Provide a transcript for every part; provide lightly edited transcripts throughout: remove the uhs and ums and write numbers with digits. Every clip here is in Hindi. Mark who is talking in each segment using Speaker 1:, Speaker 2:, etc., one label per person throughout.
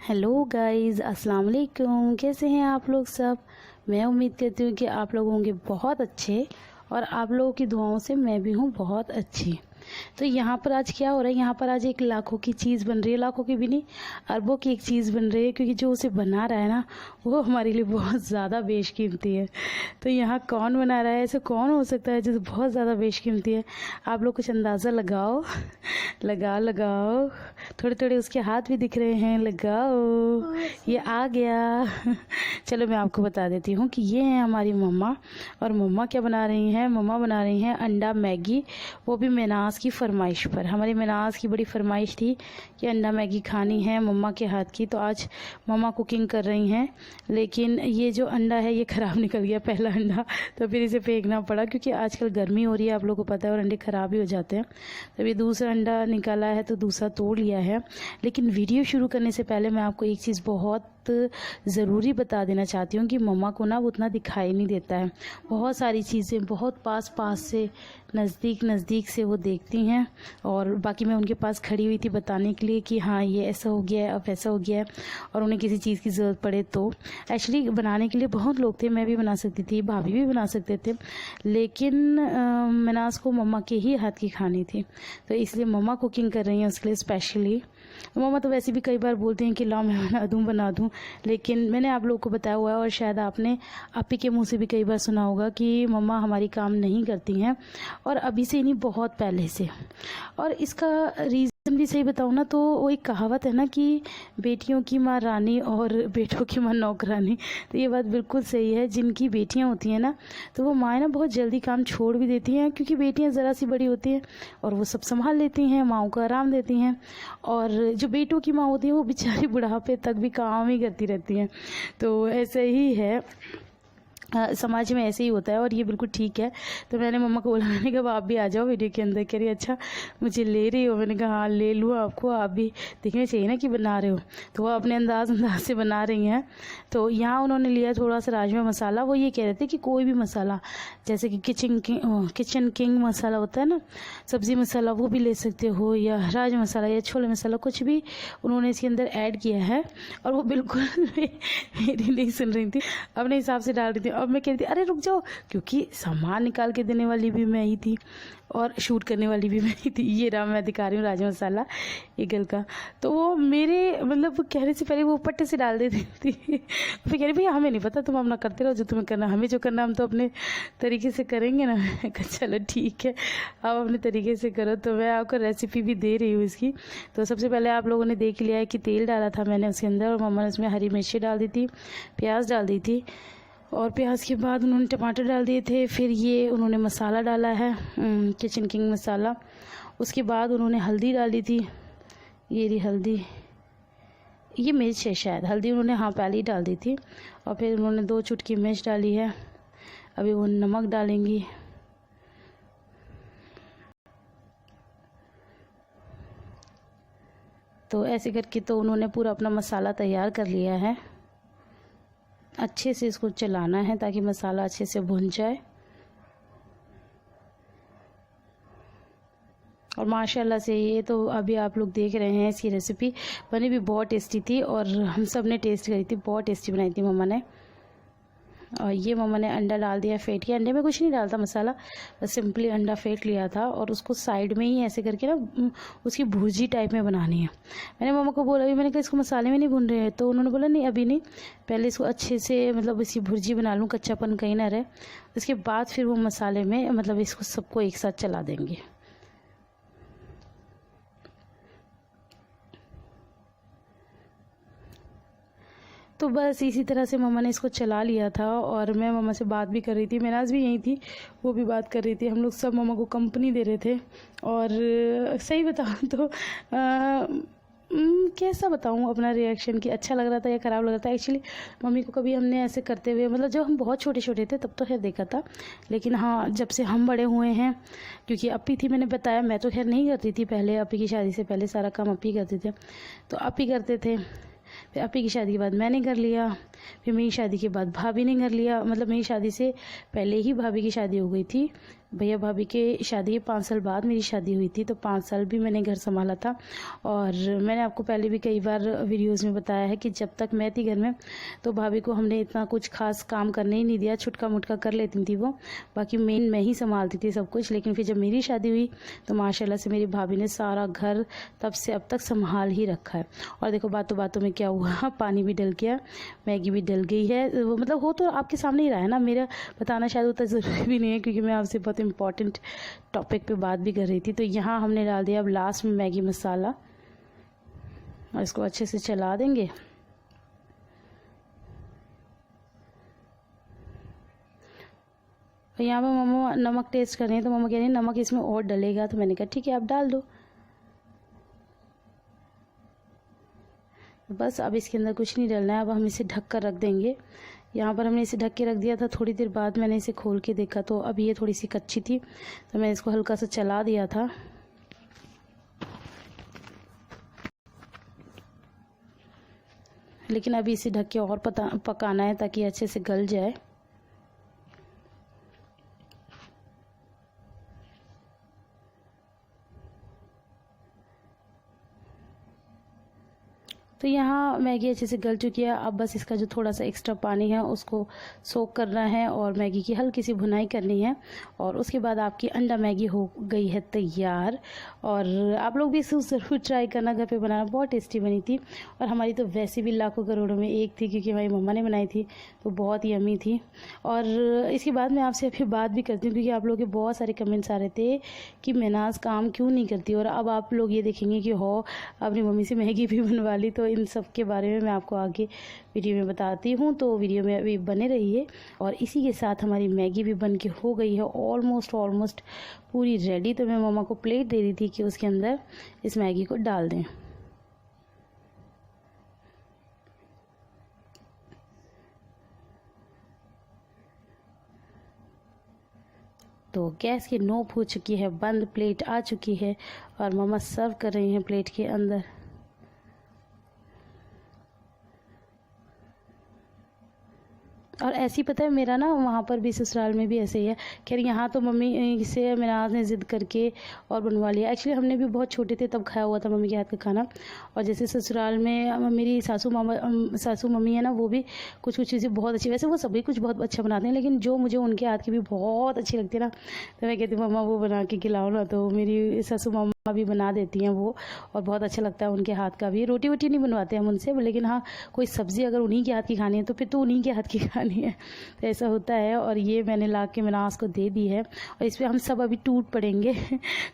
Speaker 1: हेलो गाइस, अस्सलाम वालेकुम। कैसे हैं आप लोग सब। मैं उम्मीद करती हूँ कि आप लोग होंगे बहुत अच्छे और आप लोगों की दुआओं से मैं भी हूँ बहुत अच्छी। तो यहाँ पर आज क्या हो रहा है, यहाँ पर आज एक लाखों की चीज़ बन रही है, लाखों की भी नहीं अरबों की एक चीज़ बन रही है, क्योंकि जो उसे बना रहा है ना वो हमारे लिए बहुत ज़्यादा बेशकीमती है। तो यहाँ कौन बना रहा है, ऐसे कौन हो सकता है जो बहुत ज़्यादा बेशकीमती है। आप लोग कुछ अंदाज़ा लगाओ, लगाओ लगाओ। थोड़े थोड़े उसके हाथ भी दिख रहे हैं, लगाओ। ये आ गया। चलो मैं आपको बता देती हूँ कि ये है हमारी मम्मा। और मम्मा क्या बना रही हैं, मम्मा बना रही हैं अंडा मैगी, वो भी मेनाज की फरमाइश पर। हमारी मेनाज की बड़ी फरमाइश थी कि अंडा मैगी खानी है मम्मा के हाथ की, तो आज मम्मा कुकिंग कर रही हैं। लेकिन ये जो अंडा है ये ख़राब निकल गया, पहला अंडा, तो फिर इसे फेंकना पड़ा, क्योंकि आजकल गर्मी हो रही है, आप लोगों को पता है, और अंडे ख़राब ही हो जाते हैं। तो ये दूसरा अंडा निकाला है तो दूसरा तोड़ लिया है। लेकिन वीडियो शुरू करने से पहले मैं आपको एक चीज़ बहुत ज़रूरी बता देना चाहती हूँ कि मम्मा को ना वो उतना दिखाई नहीं देता है। बहुत सारी चीज़ें बहुत पास पास से, नज़दीक से वो देखती हैं, और बाकी मैं उनके पास खड़ी हुई थी बताने के लिए कि हाँ ये ऐसा हो गया है, अब ऐसा हो गया है, और उन्हें किसी चीज़ की ज़रूरत पड़े तो। एक्चुअली बनाने के लिए बहुत लोग थे, मैं भी बना सकती थी, भाभी भी बना सकते थे, लेकिन मनाज को मम्मा के ही हाथ की खानी थी, तो इसलिए मम्मा कुकिंग कर रही हैं उसके लिए स्पेशली। मम्मा तो वैसे भी कई बार बोलते हैं कि लाओ मैं बना दूँ, लेकिन मैंने आप लोगों को बताया हुआ है, और शायद आपने आपी के मुंह से भी कई बार सुना होगा कि मम्मा हमारी काम नहीं करती हैं, और अभी से नहीं, बहुत पहले से। और इसका रीज़न भी सही बताऊँ ना तो वो एक कहावत है ना कि बेटियों की माँ रानी और बेटों की माँ नौकरानी। तो ये बात बिल्कुल सही है। जिनकी बेटियाँ होती हैं ना तो वो माएँ ना बहुत जल्दी काम छोड़ भी देती हैं, क्योंकि बेटियाँ ज़रा सी बड़ी होती हैं और वो सब संभाल लेती हैं, माँओं को आराम देती हैं। और जो बेटों की माँ होती हैं वो बेचारी बुढ़ापे तक भी काम ही करती रहती हैं। तो ऐसे ही है, समाज में ऐसे ही होता है, और ये बिल्कुल ठीक है। तो मैंने मम्मा को बोला, मैंने कहा आप भी आ जाओ वीडियो के अंदर। कह रही अच्छा मुझे ले रही हो, मैंने कहा हाँ ले लूँ, आपको आप भी दिखने चाहिए ना कि बना रहे हो। तो वो अपने अंदाज से बना रही हैं। तो यहाँ उन्होंने लिया थोड़ा सा राजमा मसाला। वो ये कह रहे थे कि कोई भी मसाला, जैसे कि किचन किंग मसाला होता है ना, सब्ज़ी मसाला, वो भी ले सकते हो, या राजमा मसाला या छोले मसाला, कुछ भी उन्होंने इसके अंदर ऐड किया है। और वो बिल्कुल मेरी नहीं सुन रही थी, अपने हिसाब से डाल रही थी। अब मैं कह रही थी अरे रुक जाओ, क्योंकि सामान निकाल के देने वाली भी मैं ही थी और शूट करने वाली भी मैं ही थी। ये रहा, मैं दिखा रही हूँ राजमा मसाला ईगल का। तो वो मेरे मतलब कहने से पहले वो पट्टे से डाल देती थी। फिर कह रही भैया हमें नहीं पता, तुम अपना करते रहो जो तुम्हें करना, हमें जो करना हम तो अपने तरीके से करेंगे ना। चलो ठीक है, आप अपने तरीके से करो। तो मैं आपको रेसिपी भी दे रही हूँ इसकी। तो सबसे पहले आप लोगों ने देख लिया है कि तेल डाला था मैंने उसके अंदर, और मम्मा ने उसमें हरी मिर्ची डाल दी थी, प्याज डाल दी थी, और प्याज के बाद उन्होंने टमाटर डाल दिए थे। फिर ये उन्होंने मसाला डाला है, किचन किंग मसाला। उसके बाद उन्होंने हल्दी डाली थी, ये रही हल्दी, ये मिर्च है शायद, हल्दी उन्होंने हाँ पहले ही डाल दी थी। और फिर उन्होंने 2 चुटकी मिर्च डाली है। अभी वो नमक डालेंगी। तो ऐसे करके तो उन्होंने पूरा अपना मसाला तैयार कर लिया है। अच्छे से इसको चलाना है ताकि मसाला अच्छे से भुन जाए। और माशाल्लाह से ये तो अभी आप लोग देख रहे हैं, इसकी रेसिपी बनी भी बहुत टेस्टी थी, और हम सब ने टेस्ट करी थी, बहुत टेस्टी बनाई थी मम्मा ने। और ये मम्मा ने अंडा डाल दिया फेंट के। अंडे में कुछ नहीं डालता मसाला, बस सिंपली अंडा फेंट लिया था, और उसको साइड में ही ऐसे करके ना उसकी भुर्जी टाइप में बनानी है। मैंने मम्मा को बोला, अभी मैंने कहा इसको मसाले में नहीं भून रहे हैं, तो उन्होंने बोला नहीं अभी नहीं, पहले इसको अच्छे से मतलब इसकी भुर्जी बना लूँ, कच्चापन कहीं ना रहे, उसके बाद फिर वो मसाले में मतलब इसको सबको एक साथ चला देंगे। तो बस इसी तरह से मम्मा ने इसको चला लिया था, और मैं मम्मा से बात भी कर रही थी, मेनाज भी यहीं थी, वो भी बात कर रही थी, हम लोग सब मम्मा को कंपनी दे रहे थे। और सही बताऊँ तो कैसा बताऊँ अपना रिएक्शन, कि अच्छा लग रहा था या ख़राब लग रहा था। एक्चुअली मम्मी को कभी हमने ऐसे करते हुए, मतलब जब हम बहुत छोटे छोटे थे तब तो खैर देखा था, लेकिन हाँ जब से हम बड़े हुए हैं, क्योंकि अपी थी, मैंने बताया, मैं तो खैर नहीं करती थी पहले, अपी की शादी से पहले सारा काम अपी करते थे, तो अपी करते थे। फिर अपी की शादी के बाद मैंने कर लिया, फिर मेरी शादी के बाद भाभी ने कर लिया, मतलब मेरी शादी से पहले ही भाभी की शादी हो गई थी, भैया भाभी के शादी के 5 साल बाद मेरी शादी हुई थी, तो 5 साल भी मैंने घर संभाला था। और मैंने आपको पहले भी कई बार वीडियोस में बताया है कि जब तक मैं थी घर में तो भाभी को हमने इतना कुछ खास काम करने ही नहीं दिया, छुटका मुटका कर लेती थी वो, बाकी मेन मैं ही संभालती थी सब कुछ। लेकिन फिर जब मेरी शादी हुई तो माशाल्लाह से मेरी भाभी ने सारा घर तब से अब तक संभाल ही रखा है। और देखो बातों बातों में क्या हुआ, पानी भी डल गया, मैगी भी डल गई है। वो मतलब हो तो आपके सामने ही रहा है ना, मेरा बताना शायद उतना ज़रूरी भी नहीं है क्योंकि मैं आपसे बहुत इंपॉर्टेंट टॉपिक पे बात भी कर रही थी। तो यहाँ हमने डाल दिया अब लास्ट में मैगी मसाला और इसको अच्छे से चला देंगे। और यहाँ पर मम्मा नमक टेस्ट कर रही हैं तो मम्मा कह रही है नमक इसमें और डलेगा, तो मैंने कहा ठीक है आप डाल दो। बस अब इसके अंदर कुछ नहीं डालना है, अब हम इसे ढक कर रख देंगे। यहाँ पर हमने इसे ढक के रख दिया था, थोड़ी देर बाद मैंने इसे खोल के देखा तो अब ये थोड़ी सी कच्ची थी, तो मैं इसको हल्का सा चला दिया था। लेकिन अभी इसे ढक के और पकाना है ताकि अच्छे से गल जाए। तो यहाँ मैगी अच्छे से गल चुकी है। अब बस इसका जो थोड़ा सा एक्स्ट्रा पानी है उसको सोक करना है और मैगी की हल्की सी भुनाई करनी है और उसके बाद आपकी अंडा मैगी हो गई है तैयार। और आप लोग भी इसे ज़रूर ट्राई करना, घर पे बनाना, बहुत टेस्टी बनी थी। और हमारी तो वैसे भी लाखों करोड़ों में एक थी क्योंकि हमारी मम्मा ने बनाई थी, तो बहुत ही यम्मी थी। और इसके बाद मैं आपसे अभी बात भी करती हूँ क्योंकि आप लोगों के बहुत सारे कमेंट्स आ रहे थे कि महनाज काम क्यों नहीं करती, और अब आप लोग ये देखेंगे कि हो अपनी मम्मी से मैगी भी बनवा ली। तो इन सब के बारे में मैं आपको आगे वीडियो में बताती हूँ, तो वीडियो में अभी बने रहिए। और इसी के साथ हमारी मैगी भी बन के हो गई है ऑलमोस्ट पूरी रेडी। तो मैं मम्मा को प्लेट दे रही थी कि उसके अंदर इस मैगी को डाल दें। तो गैस की नोक हो चुकी है बंद, प्लेट आ चुकी है और मम्मा सर्व कर रही हैं प्लेट के अंदर। और ऐसी पता है मेरा ना वहाँ पर भी ससुराल में भी ऐसे ही है। खैर यहाँ तो मम्मी से मेराज ने ज़िद करके और बनवा लिया। एक्चुअली हमने भी बहुत छोटे थे तब खाया हुआ था मम्मी के हाथ का खाना। और जैसे ससुराल में मेरी सासू मम्मी है ना, वो भी कुछ कुछ चीज़ें बहुत अच्छी, वैसे वो सभी कुछ बहुत अच्छा बनाते हैं, लेकिन जो मुझे उनके हाथ की भी बहुत अच्छी लगती है ना, तो मैं कहती हूँ मम्मा वो बना के खिलाओ ना। तो मेरी सासू मम्मा भी बना देती हैं वो, और बहुत अच्छा लगता है उनके हाथ का भी। रोटी वोटी नहीं बनवाते हम उनसे, लेकिन हाँ कोई सब्ज़ी अगर उन्हीं के हाथ की खानी है तो फिर तो उन्हीं के हाथ की खानी है, तो ऐसा होता है। और ये मैंने ला के मिनास को दे दी है और इस पर हम सब अभी टूट पड़ेंगे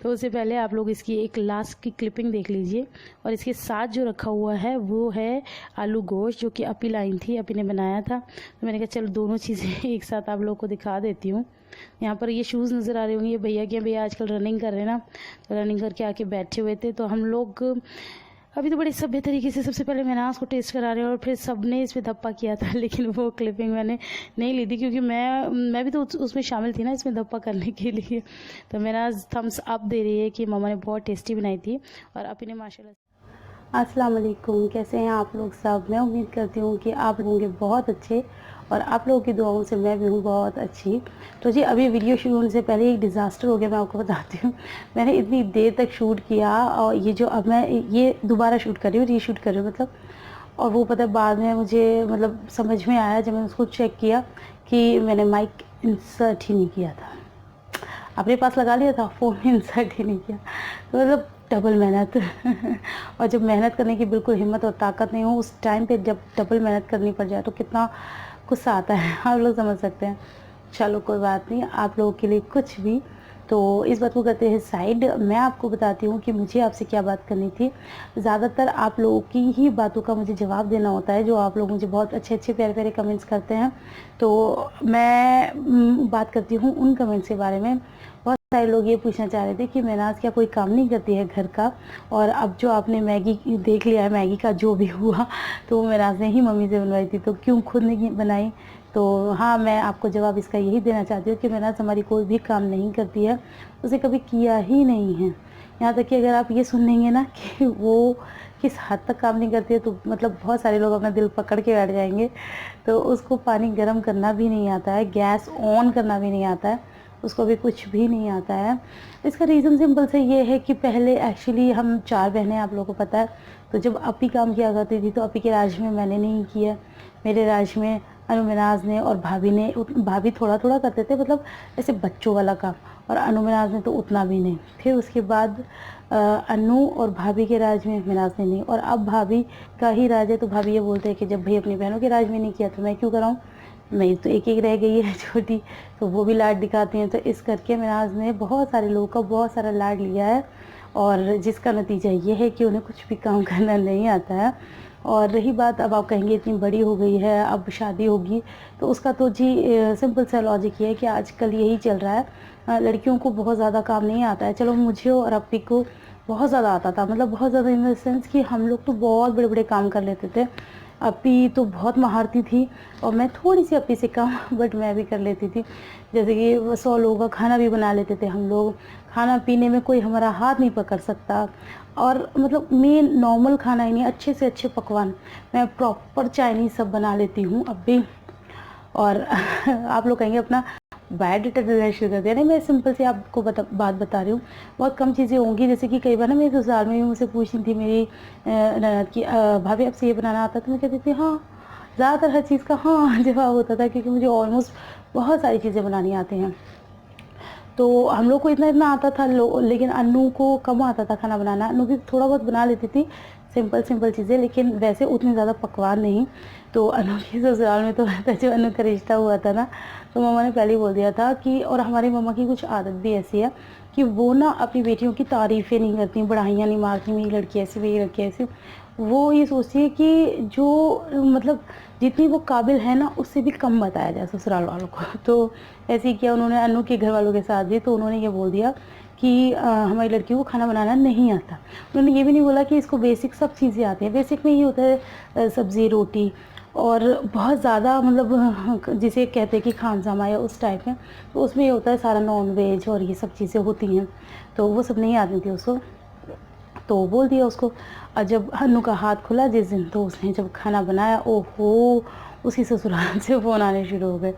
Speaker 1: तो उससे पहले आप लोग इसकी एक लास्ट की क्लिपिंग देख लीजिए। और इसके साथ जो रखा हुआ है वो है आलू गोश्त, जो कि अपी लाई थी, अपी ने बनाया था। तो मैंने कहा चलो दोनों चीज़ें एक साथ आप लोग को दिखा देती हूँ। यहाँ पर ये शूज़ नज़र आ रहे होंगे, ये भैया के, भैया आजकल रनिंग कर रहे हैं ना, तो रनिंग करके आके बैठे हुए थे। तो हम लोग अभी तो बड़े सभ्य तरीके से सबसे पहले महनाज को टेस्ट करा रहे हैं और फिर सबने इस पर धप्पा किया था, लेकिन वो क्लिपिंग मैंने नहीं ली थी क्योंकि मैं भी तो उसमें शामिल थी ना इसमें धप्पा करने के लिए। तो महनाज थम्स अप दे रही है कि मम्मा ने बहुत टेस्टी बनाई थी और अपी ने माशाल्लाह।
Speaker 2: अस्सलाम वालेकुम, कैसे हैं आप लोग सब। मैं उम्मीद करती हूँ कि आप होंगे बहुत अच्छे और आप लोगों की दुआओं से मैं भी हूँ बहुत अच्छी। तो जी अभी वीडियो शुरू होने से पहले एक डिज़ास्टर हो गया, मैं आपको बताती हूँ। मैंने इतनी देर तक शूट किया और ये जो अब मैं ये दोबारा शूट कर रही हूँ, रीशूट कर रही हूँ मतलब। और वो पता है बाद में मुझे मतलब समझ में आया जब मैंने उसको चेक किया कि मैंने माइक इंसर्ट ही नहीं किया था, अपने पास लगा लिया था, फ़ोन में इंसर्ट ही नहीं किया। तो मतलब डबल मेहनत और जब मेहनत करने की बिल्कुल हिम्मत और ताकत नहीं हो उस टाइम पे जब डबल मेहनत करनी पड़ जाए तो कितना गुस्सा आता है, आप लोग समझ सकते हैं। चलो कोई बात नहीं, आप लोगों के लिए कुछ भी। तो इस बात को करते हैं साइड, मैं आपको बताती हूँ कि मुझे आपसे क्या बात करनी थी। ज़्यादातर आप लोगों की ही बातों का मुझे जवाब देना होता है, जो आप लोग मुझे बहुत अच्छे अच्छे प्यारे प्यारे कमेंट्स करते हैं। तो मैं बात करती हूँ उन कमेंट्स के बारे में। बहुत सारे लोग ये पूछना चाह रहे थे कि महनाज क्या कोई काम नहीं करती है घर का, और अब जो आपने मैगी देख लिया है, मैगी का जो भी हुआ तो वो महनाज ने ही मम्मी से बनवाई थी, तो क्यों खुद नहीं बनाई। तो हाँ, मैं आपको जवाब इसका यही देना चाहती हूँ कि महनाज हमारी कोई भी काम नहीं करती है, उसे कभी किया ही नहीं है। यहाँ तक कि अगर आप ये सुन लेंगे ना कि वो किस हद तक काम नहीं करती है तो मतलब बहुत सारे लोग अपना दिल पकड़ के बैठ जाएंगे। तो उसको पानी गर्म करना भी नहीं आता है, गैस ऑन करना भी नहीं आता है, उसको अभी कुछ भी नहीं आता है। इसका रीज़न सिंपल से ये है कि पहले एक्चुअली हम 4 बहनें, आप लोगों को पता है, तो जब अपी काम किया करती थी तो अपी के राज में मैंने नहीं किया, मेरे राज में अनु मिनाज ने और भाभी ने। भाभी थोड़ा थोड़ा करते थे, मतलब ऐसे बच्चों वाला काम, और अनु मिनाज ने तो उतना भी नहीं। फिर उसके बाद अनु और भाभी के राज में मिनाज ने नहीं, और अब भाभी का ही राज है। तो भाभी ये बोलते हैं कि जब भाई अपनी बहनों के राज में नहीं किया तो मैं क्यों कराऊँ, मेरी तो एक रह गई है छोटी, तो वो भी लाड दिखाती हैं। तो इस करके मिनाज ने बहुत सारे लोगों का बहुत सारा लाड लिया है, और जिसका नतीजा ये है कि उन्हें कुछ भी काम करना नहीं आता है। और रही बात, अब आप कहेंगे इतनी बड़ी हो गई है, अब शादी होगी, तो उसका तो जी सिंपल सा लॉजिक ये है कि आजकल यही चल रहा है, लड़कियों को बहुत ज़्यादा काम नहीं आता है। चलो मुझे और अपी को बहुत ज़्यादा आता था, मतलब बहुत ज़्यादा इन द सेंस कि हम लोग तो बहुत बड़े बड़े काम कर लेते थे। अपी तो बहुत महारती थी और मैं थोड़ी सी अपी से कम, बट मैं भी कर लेती थी। जैसे कि 100 लोगों का खाना भी बना लेते थे हम लोग, खाना पीने में कोई हमारा हाथ नहीं पकड़ सकता। और मतलब मेन नॉर्मल खाना ही नहीं, अच्छे से अच्छे पकवान, मैं प्रॉपर चाइनीज़ सब बना लेती हूँ अब भी। और आप लोग कहेंगे अपना बायोडाटा देना शुरू कर दिया। नहीं, मैं सिंपल सी आपको बात बता रही हूँ। बहुत कम चीज़ें होंगी, जैसे कि कई बार ना मेरी ससुराल में भी मुझसे पूछी थी मेरी ननद की, भाभी आपसे ये बनाना आता है? तो मैं कहती थी हाँ। ज़्यादातर हर चीज़ का हाँ जवाब होता था, क्योंकि मुझे ऑलमोस्ट बहुत सारी चीज़ें बनानी आती हैं। तो हम लोग को इतना इतना आता था, लेकिन अनु को कम आता था खाना बनाना। अनु भी थोड़ा बहुत बना लेती थी, सिंपल सिंपल चीज़ें, लेकिन वैसे उतने ज़्यादा पकवान नहीं। तो अनु की ससुराल में तो था, जब अनु का रिश्ता हुआ था ना, तो मम्मा ने पहले ही बोल दिया था कि, और हमारी मम्मा की कुछ आदत भी ऐसी है कि वो ना अपनी बेटियों की तारीफ़ें नहीं करती, बढ़ाइयाँ नहीं मारती, मेरी लड़की ऐसी, मेरी लड़की ऐसी। वो ये सोचती है कि जो मतलब जितनी वो काबिल है ना, उससे भी कम बताया जाए ससुराल वालों को। तो ऐसे ही किया उन्होंने अनु के घर वालों के साथ भी। तो उन्होंने ये बोल दिया कि हमारी लड़की को खाना बनाना नहीं आता। उन्होंने ये भी नहीं बोला कि इसको बेसिक सब चीज़ें आती हैं। बेसिक में ये होता है सब्ज़ी, रोटी, और बहुत ज़्यादा मतलब जिसे कहते हैं कि खानसामा या उस टाइप में, तो उसमें ये होता है सारा नॉन वेज और ये सब चीज़ें होती हैं। तो वो सब नहीं आती थी उसको, तो बोल दिया उसको। और जब अनु का हाथ खुला जिस दिन, तो उसने जब खाना बनाया, ओहो, उसकी ससुराल से फ़ोन आने शुरू हो गए।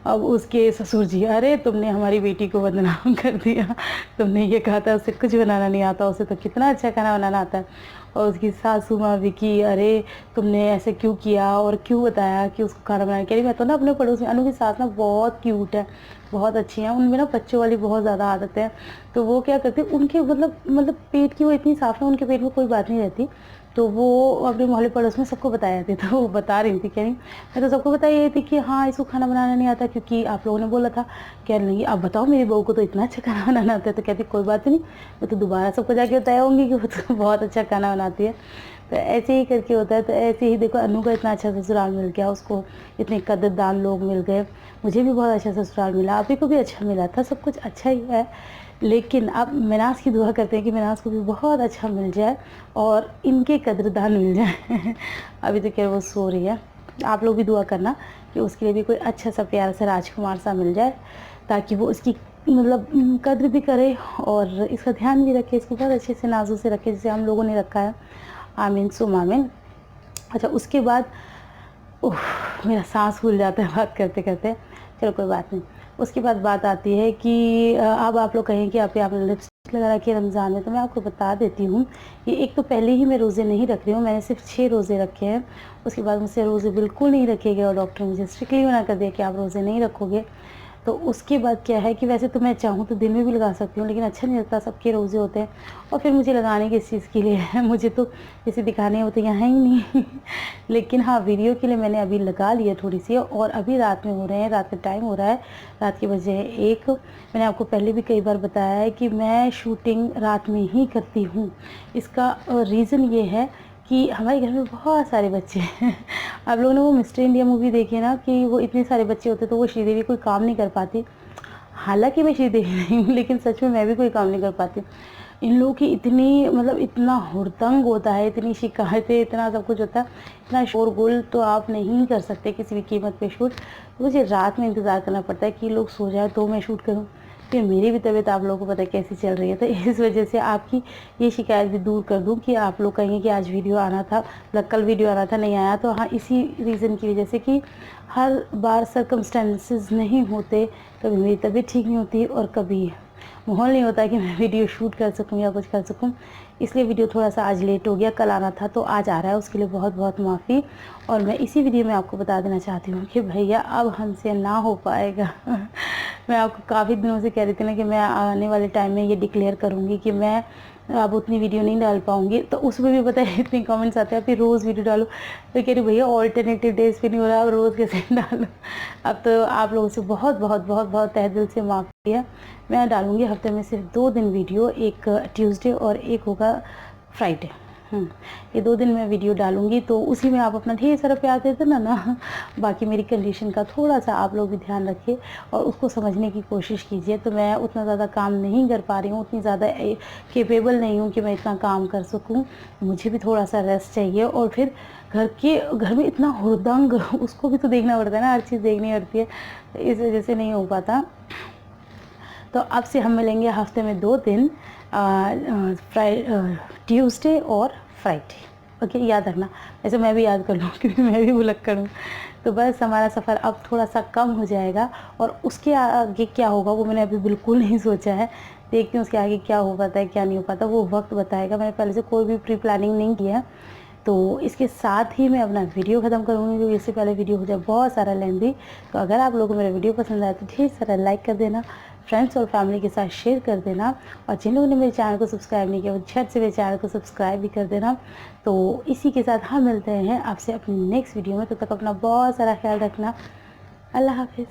Speaker 2: अब उसके ससुर जी, अरे तुमने हमारी बेटी को बदनाम कर दिया, तुमने ये कहा था उसे कुछ बनाना नहीं आता, उसे तो कितना अच्छा खाना बनाना आता है। और उसकी सासू माँ भी कि अरे तुमने ऐसे क्यों किया और क्यों बताया कि उसको खाना बनाना। कह रही मैं तो ना अपने पड़ोस में, अनु की सास ना बहुत क्यूट है, बहुत अच्छी हैं, उनमें ना बच्चों वाली बहुत ज़्यादा आदत है। तो वो क्या करते, उनके मतलब पेट की वो इतनी साफ़ है, उनके पेट में कोई बात नहीं रहती। तो वो अपने मोहल्ले पड़ोस में सबको बताया थी। तो वो बता रही थी, कह रही मैं तो सबको बताई ये थी कि हाँ इसको खाना बनाना नहीं आता, क्योंकि आप लोगों ने बोला था। कह रही आप बताओ मेरी बहू को तो इतना अच्छा खाना बनाना आता है। तो कहती कोई बात नहीं, मैं तो दोबारा सबको जाके बताया होंगी कि वो तो बहुत अच्छा खाना बनाती है। तो ऐसे ही करके होता है। तो ऐसे ही देखो, अनु का इतना अच्छा ससुराल मिल गया, उसको इतने कदरदान लोग मिल गए, मुझे भी बहुत अच्छा ससुराल मिला, आप ही को भी अच्छा मिला था, सब कुछ अच्छा ही है। लेकिन अब मिनाज की दुआ करते हैं कि मिनाज को भी बहुत अच्छा मिल जाए और इनके कदरदान मिल जाए। अभी तो क्या वो सो रही है, आप लोग भी दुआ करना कि उसके लिए भी कोई अच्छा सा प्यारा सा राजकुमार सा मिल जाए, ताकि वो इसकी मतलब कद्र भी करे और इसका ध्यान भी रखे, इसको बहुत अच्छे से नाजों से रखे, जैसे हम लोगों ने रखा है। आमीन सुम आमीन। अच्छा, उसके बाद मेरा सांस फूल जाता है बात करते करते, चलो कोई बात नहीं। उसके बाद बात आती है कि अब आप लोग कहें कि आपने लिपस्टिक लगा रखी है रमज़ान में, तो मैं आपको बता देती हूँ कि एक तो पहले ही मैं रोज़े नहीं रख रही हूँ, मैंने सिर्फ 6 रोज़े रखे हैं। उसके बाद मुझसे रोज़े बिल्कुल नहीं रखे गए और डॉक्टर ने मुझे स्ट्रिक्टली मना कर दिया कि आप रोज़े नहीं रखोगे। तो उसके बाद क्या है कि वैसे तो मैं चाहूँ तो दिन में भी लगा सकती हूँ, लेकिन अच्छा नहीं लगता, सबके रोज़े होते हैं और फिर मुझे लगाने किस चीज़ के लिए है, मुझे तो जैसे दिखाने वो तो यहाँ ही नहीं। लेकिन हाँ, वीडियो के लिए मैंने अभी लगा लिया थोड़ी सी, और अभी रात में हो रहे हैं, रात में टाइम हो रहा है, रात के बजे 1। मैंने आपको पहले भी कई बार बताया है कि मैं शूटिंग रात में ही करती हूँ। इसका रीज़न ये है कि हमारे घर में बहुत सारे बच्चे हैं। आप लोगों ने वो मिस्टर इंडिया मूवी देखी ना, कि वो इतने सारे बच्चे होते तो वो श्रीदेवी कोई काम नहीं कर पाती। हालांकि मैं श्रीदेवी नहीं हूँ, लेकिन सच में मैं भी कोई काम नहीं कर पाती। इन लोगों की इतनी मतलब इतना हुड़दंग होता है, इतनी शिकायतें, इतना सब कुछ होता है, इतना शोरगुल, तो आप नहीं कर सकते किसी भी कीमत पे शूट। तो मुझे रात में इंतज़ार करना पड़ता है कि लोग सो जाए तो मैं शूट करूँ। फिर मेरी भी तबीयत आप लोगों को पता है कैसी चल रही है। तो इस वजह से आपकी ये शिकायत भी दूर कर दूँ कि आप लोग कहेंगे कि आज वीडियो आना था, मतलब कल वीडियो आना था, नहीं आया। तो हाँ, इसी रीज़न की वजह से कि हर बार सर्कमस्टेंसेस नहीं होते, कभी मेरी तबीयत ठीक नहीं होती और कभी माहौल नहीं होता कि मैं वीडियो शूट कर सकूं या कुछ कर सकूं, इसलिए वीडियो थोड़ा सा आज लेट हो गया। कल आना था तो आज आ रहा है, उसके लिए बहुत बहुत माफ़ी। और मैं इसी वीडियो में आपको बता देना चाहती हूँ कि भैया अब हमसे ना हो पाएगा। मैं आपको काफ़ी दिनों से कह रही थी ना कि मैं आने वाले टाइम में ये डिक्लेयर करूँगी कि मैं अब उतनी वीडियो नहीं डाल पाऊँगी। तो उसमें भी पता है इतने कमेंट्स आते हैं फिर रोज़ वीडियो डालो। तो कह रही भैया ऑल्टरनेटिव डेज़ पे नहीं हो रहा, अब रोज़ कैसे डालो। अब तो आप लोगों से बहुत बहुत बहुत बहुत तहे दिल से माफ़ी है। मैं डालूँगी हफ्ते में सिर्फ 2 दिन वीडियो, एक ट्यूसडे और एक होगा फ्राइडे। ये 2 दिन मैं वीडियो डालूँगी, तो उसी में आप अपना ढेर सारा प्यार दे देना ना। बाकी मेरी कंडीशन का थोड़ा-सा आप लोग भी ध्यान रखिए और उसको समझने की कोशिश कीजिए। तो मैं उतना ज़्यादा काम नहीं कर पा रही हूँ, उतनी ज़्यादा कैपेबल नहीं हूँ कि मैं इतना काम कर सकूँ। मुझे भी थोड़ा-सा रेस्ट चाहिए और फिर घर में इतना हुड़दंग, उसको भी तो देखना पड़ता है ना, हर चीज़ देखनी पड़ती है। तो इस वजह से नहीं हो पाता। तो अब से हम मिलेंगे हफ्ते में 2 दिन, ट्यूसडे और फ्राइडे। ओके, याद रखना। ऐसे मैं भी याद कर लूँ क्योंकि मैं भी भुलक्कड़ हूँ। तो बस हमारा सफ़र अब थोड़ा-सा कम हो जाएगा और उसके आगे क्या होगा वो मैंने अभी बिल्कुल नहीं सोचा है। देखती हूँ उसके आगे क्या हो पाता है, क्या नहीं हो पाता, वो वक्त बताएगा। मैंने पहले से कोई भी प्री प्लानिंग नहीं किया। तो इसके साथ ही मैं अपना वीडियो ख़त्म करूँगी क्योंकि इससे पहले वीडियो हो जाए बहुत सारा लेंथी। तो अगर आप लोगों को मेरा वीडियो पसंद आया तो ढेर सारा लाइक कर देना, फ्रेंड्स और फैमिली के साथ शेयर कर देना और जिन लोगों ने मेरे चैनल को सब्सक्राइब नहीं किया वो झट से मेरे चैनल को सब्सक्राइब भी कर देना। तो इसी के साथ हम मिलते हैं आपसे अपनी नेक्स्ट वीडियो में। तब तक अपना बहुत सारा ख्याल रखना। अल्लाह हाफिज़।